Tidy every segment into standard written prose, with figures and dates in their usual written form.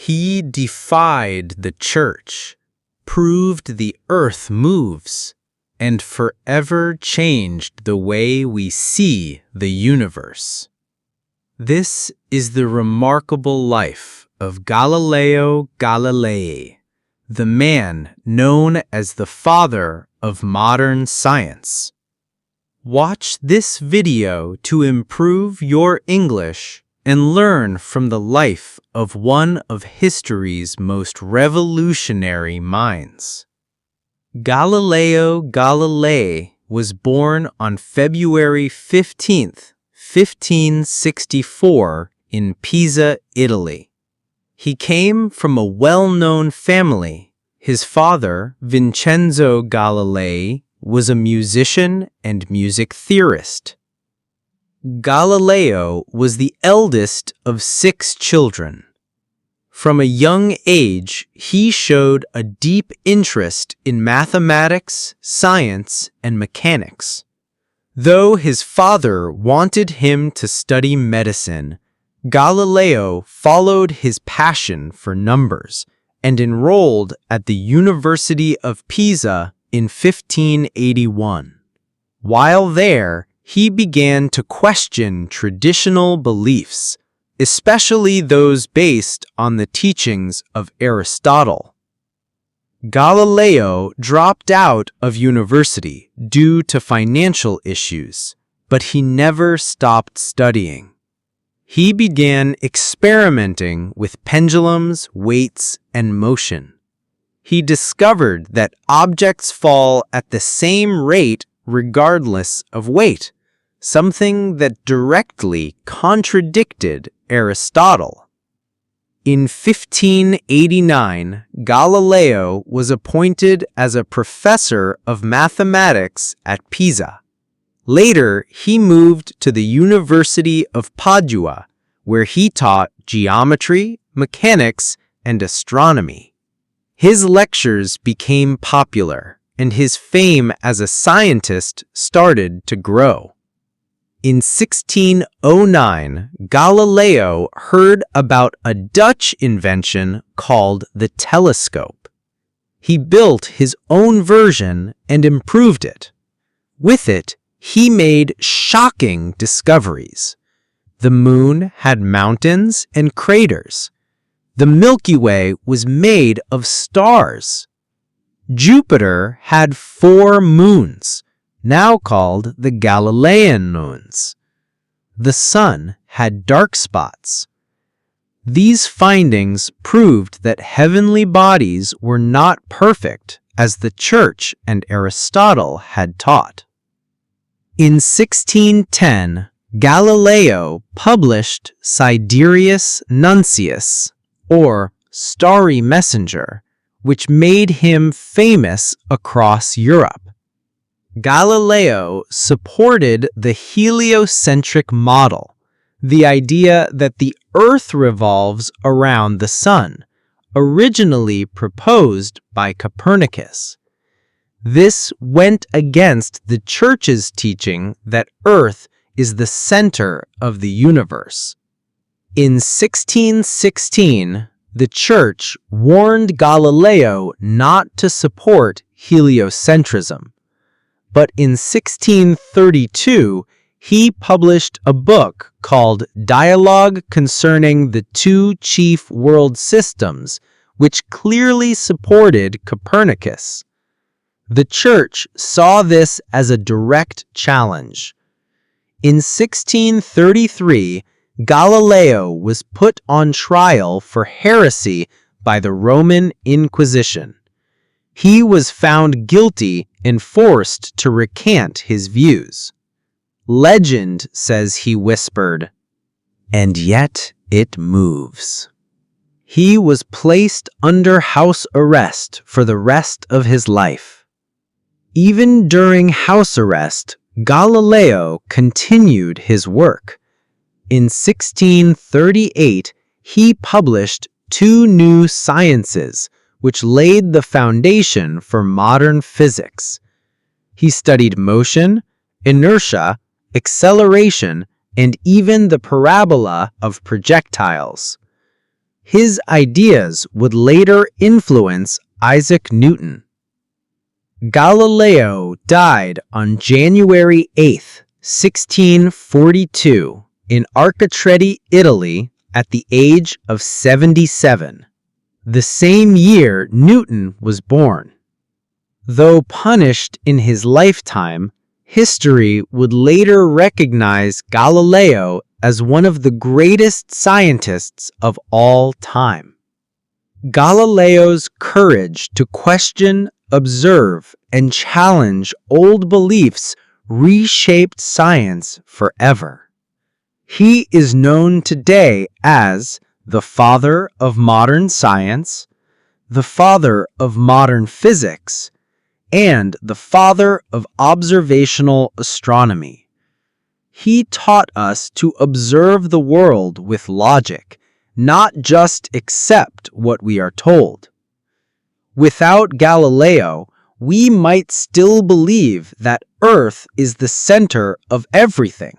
He defied the church, proved the earth moves, and forever changed the way we see the universe. This is the remarkable life of Galileo Galilei, the man known as the father of modern science. Watch this video to improve your English and learn from the life of one of history's most revolutionary minds. Galileo Galilei was born on February 15, 1564, in Pisa, Italy. He came from a well-known family. His father, Vincenzo Galilei, was a musician and music theorist. Galileo was the eldest of 6 children. From a young age, he showed a deep interest in mathematics, science, and mechanics. Though his father wanted him to study medicine, Galileo followed his passion for numbers and enrolled at the University of Pisa in 1581. While there, he began to question traditional beliefs, especially those based on the teachings of Aristotle. Galileo dropped out of university due to financial issues, but he never stopped studying. He began experimenting with pendulums, weights, and motion. He discovered that objects fall at the same rate regardless of weight, something that directly contradicted Aristotle. In 1589, Galileo was appointed as a professor of mathematics at Pisa. Later, he moved to the University of Padua, where he taught geometry, mechanics, and astronomy. His lectures became popular, and his fame as a scientist started to grow. In 1609, Galileo heard about a Dutch invention called the telescope. He built his own version and improved it. With it, he made shocking discoveries. The moon had mountains and craters. The Milky Way was made of stars. Jupiter had 4 moons, now called the Galilean moons. The sun had dark spots. These findings proved that heavenly bodies were not perfect, as the Church and Aristotle had taught. In 1610, Galileo published Sidereus Nuncius, or Starry Messenger, which made him famous across Europe. Galileo supported the heliocentric model, the idea that the Earth revolves around the Sun, originally proposed by Copernicus. This went against the Church's teaching that Earth is the center of the universe. In 1616, the Church warned Galileo not to support heliocentrism. But in 1632, he published a book called Dialogue Concerning the Two Chief World Systems, which clearly supported Copernicus. The Church saw this as a direct challenge. In 1633, Galileo was put on trial for heresy by the Roman Inquisition. He was found guilty and forced to recant his views. Legend says he whispered, "And yet it moves." He was placed under house arrest for the rest of his life. Even during house arrest, Galileo continued his work. In 1638, he published 2 new sciences, which laid the foundation for modern physics. He studied motion, inertia, acceleration, and even the parabola of projectiles. His ideas would later influence Isaac Newton. Galileo died on January 8, 1642, in Arcetri, Italy, at the age of 77. The same year Newton was born. Though punished in his lifetime, history would later recognize Galileo as one of the greatest scientists of all time. Galileo's courage to question, observe, and challenge old beliefs reshaped science forever. He is known today as the father of modern science, the father of modern physics, and the father of observational astronomy. He taught us to observe the world with logic, not just accept what we are told. Without Galileo, we might still believe that Earth is the center of everything.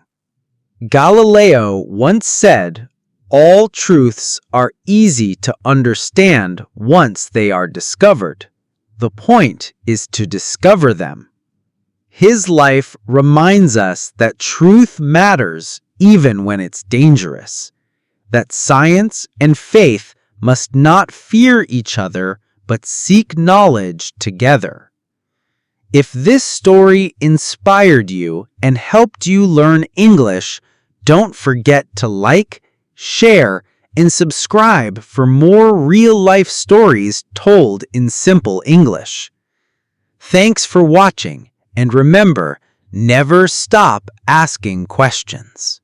Galileo once said, "All truths are easy to understand once they are discovered. The point is to discover them." His life reminds us that truth matters even when it's dangerous, that science and faith must not fear each other but seek knowledge together. If this story inspired you and helped you learn English, don't forget to like, share, and subscribe for more real-life stories told in simple English. Thanks for watching, and remember, never stop asking questions.